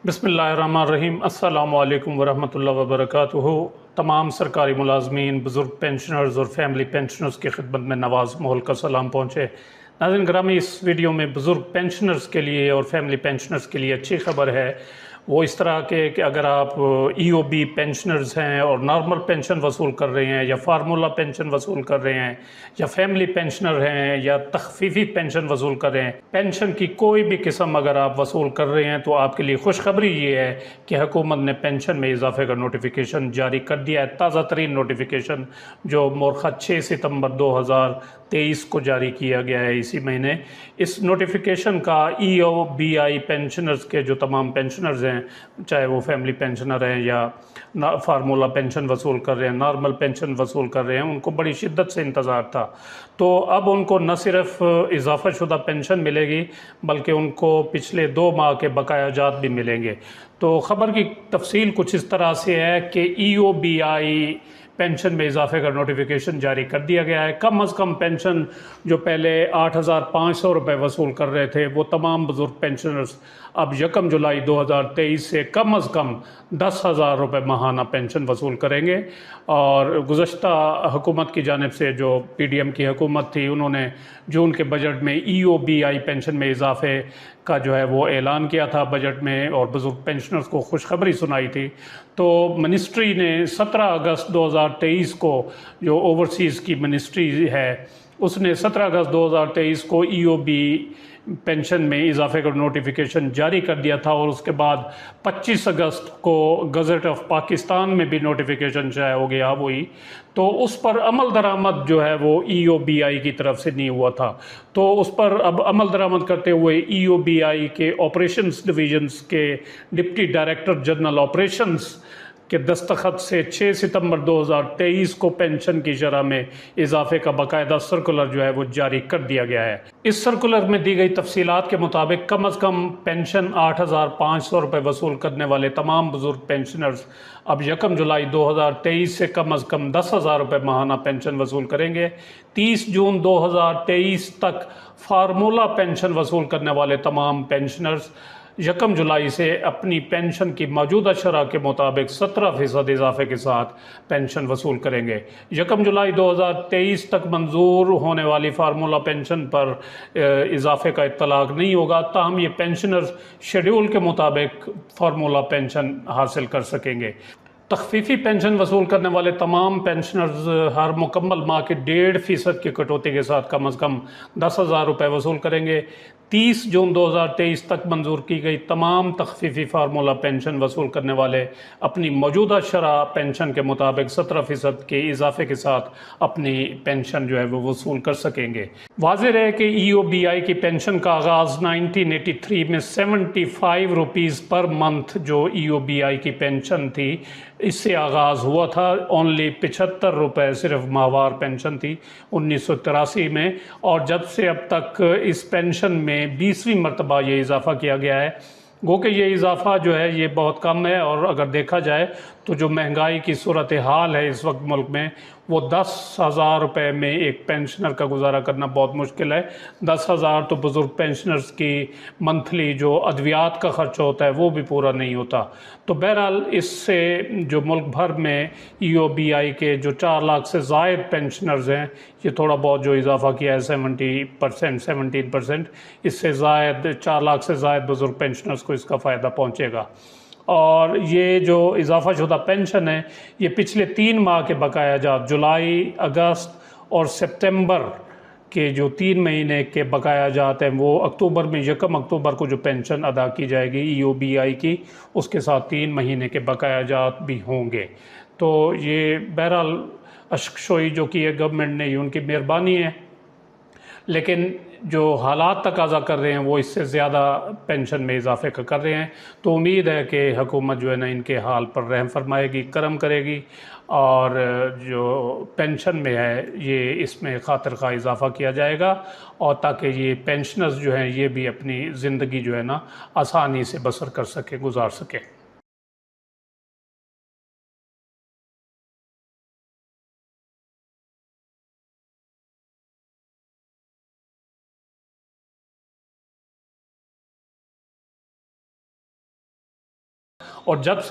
बिस्मिल्लाहिर्रहमानिर्रहीम। अस्सलामुअलैकुम वरहमतुल्लाहि वबरकातुहू। तमाम सरकारी मुलाजमीन, बुज़ुर्ग पेंशनर्स और फैमिली पेंशनर्स की खिदमत में नवाज़ मोहल का सलाम पहुँचे। नाज़रीन ग्रामी, इस वीडियो में बुज़ुर्ग पेंशनर्स के लिए और फैमिली पेंशनर्स के लिए अच्छी खबर है। वो इस तरह के कि अगर आप ईओबी पेंशनर्स हैं और नॉर्मल पेंशन वसूल कर रहे हैं, या फार्मूला पेंशन वसूल कर रहे हैं, या फैमिली पेंशनर हैं, या तखफीफी पेंशन वसूल कर रहे हैं, पेंशन की कोई भी किस्म अगर आप वसूल कर रहे हैं तो आपके लिए खुशखबरी ये है कि हुकूमत ने पेंशन में इजाफे का नोटिफिकेशन जारी कर दिया है। ताज़ा तरीन नोटिफिकेशन जो मोरखा 6 सितंबर 2023 को जारी किया गया है इसी महीने। इस नोटिफिकेशन का EOBI पेंशनर्स के जो तमाम पेंशनर्स हैं, चाहे वो फैमिली पेंशनर हैं या फार्मूला पेंशन वसूल कर रहे हैं, नॉर्मल पेंशन वसूल कर रहे हैं, उनको बड़ी शिद्दत से इंतज़ार था। तो अब उनको न सिर्फ इजाफा शुदा पेंशन मिलेगी बल्कि उनको पिछले 2 माह के बकाया जात भी मिलेंगे। तो ख़बर की तफसील कुछ इस तरह से है कि EOBI पेंशन में इजाफे का नोटिफिकेशन जारी कर दिया गया है। कम अज़ कम पेंशन जो पहले 8,500 रुपये वसूल कर रहे थे, वो तमाम बुज़ुर्ग पेंशनर्स अब 1 जुलाई 2023 से कम अज़ कम 10,000 रुपये माहाना पेंशन वसूल करेंगे। और गुज़श्ता हुकूमत की जानिब से जो PDM की हुकूमत थी, उन्होंने जून के बजट में EOBI पेंशन में इजाफे का जो है वो ऐलान किया था बजट में, और बुज़ुर्ग पेंशनर्स को खुशखबरी सुनाई थी। तो मिनिस्ट्री ने 17 अगस्त 2023 को, जो ओवरसीज़ की मिनिस्ट्री है, उसने 17 अगस्त 2023 को EOB पेंशन में इजाफे का नोटिफिकेशन जारी कर दिया था, और उसके बाद 25 अगस्त को गज़ट ऑफ पाकिस्तान में भी नोटिफिकेशन शाया हो गया वही। तो उस पर अमल दरामद जो है वो EOBI की तरफ से नहीं हुआ था। तो उस पर अब अमल दरामद करते हुए EOBI के ऑपरेशंस डिवीजन्स के डिप्टी डायरेक्टर जनरल ऑपरेशंस के दस्तखत से 6 सितंबर 2023 को पेंशन की शरह में इजाफे का बाकायदा सर्कुलर जो है वो जारी कर दिया गया है। इस सर्कुलर में दी गई तफसीलात के मुताबिक कम अज़ कम पेंशन 8,500 रुपये वसूल करने वाले तमाम बुजुर्ग पेंशनर्स अब 1 जुलाई 2023 से कम अज़ कम 10,000 रुपये माहाना पेंशन वसूल करेंगे। 30 जून 2023 तक फार्मूला पेंशन वसूल करने वाले तमाम पेंशनर्स 1 जुलाई से अपनी पेंशन की मौजूदा शरह के मुताबिक 17% इजाफे के साथ पेंशन वसूल करेंगे। 1 जुलाई 2023 तक मंजूर होने वाली फार्मूला पेंशन पर इजाफे का इत्तलाक नहीं होगा, ताहम ये पेंशनर्स शेड्यूल के मुताबिक फार्मूला पेंशन हासिल कर सकेंगे। तखफीफी पेंशन वसूल करने वाले तमाम पेंशनर्स हर मुकम्मल माह के 1.5% की कटौती के साथ कम अज़ कम 10,000 रुपये वसूल करेंगे। 30 जून 2023 तक मंजूर की गई तमाम तखफीफी फार्मूला पेंशन वसूल करने वाले अपनी मौजूदा शरह पेंशन के मुताबिक 17% के इजाफे के साथ अपनी पेंशन जो है वो वसूल कर सकेंगे। वाज़ेह है कि EOBI की पेंशन का आगाज़ 1983 में 75 रुपीज़ पर मंथ जो EOBI की पेंशन थी, इससे आगाज़ हुआ था। ओनली 75 रुपये सिर्फ माहवार पेंशन थी 1983 में, और जब से अब तक इस पेंशन में 20वीं मरतबा ये इजाफ़ा किया गया है। गो कि ये इजाफ़ा जो है ये बहुत कम है, और अगर देखा जाए तो जो महंगाई की सूरत हाल है इस वक्त मुल्क में, वो 10,000 रुपये में एक पेंशनर का गुजारा करना बहुत मुश्किल है। 10,000 तो बुज़ुर्ग पेंशनर्स की मंथली जो अद्वियात का ख़र्च होता है वो भी पूरा नहीं होता। तो बहरहाल इससे जो मुल्क भर में EOBI के जो 4 लाख से ज़ायद पेंशनर्स हैं, ये थोड़ा बहुत जो इजाफ़ा किया है 17%, इससे ज़ायद 4 लाख से ज़ायद बुज़ुर्ग पेंशनर्स को इसका फ़ायदा पहुँचेगा। और ये जो इजाफ़ा शुदा पेंशन है, ये पिछले 3 माह के बकाया जात जुलाई, अगस्त और सितंबर के जो 3 महीने के बकाया जात हैं, वो अक्टूबर में 1 अक्टूबर को जो पेंशन अदा की जाएगी EOBI की, उसके साथ 3 महीने के बकाया जात भी होंगे। तो ये बहरहाल अशकशोई जो की है गवर्नमेंट ने, ये उनकी मेहरबानी है, लेकिन जो हालात तकाजा कर रहे हैं वो इससे ज़्यादा पेंशन में इजाफे का कर रहे हैं। तो उम्मीद है कि हुकूमत जो है ना इनके हाल पर रहम फरमाएगी, करम करेगी, और जो पेंशन में है ये इसमें खातिर खा इजाफ़ा किया जाएगा, और ताकि ये पेंशनर्स जो हैं ये भी अपनी ज़िंदगी जो है ना आसानी से बसर कर सकें, गुजार सकें। और जब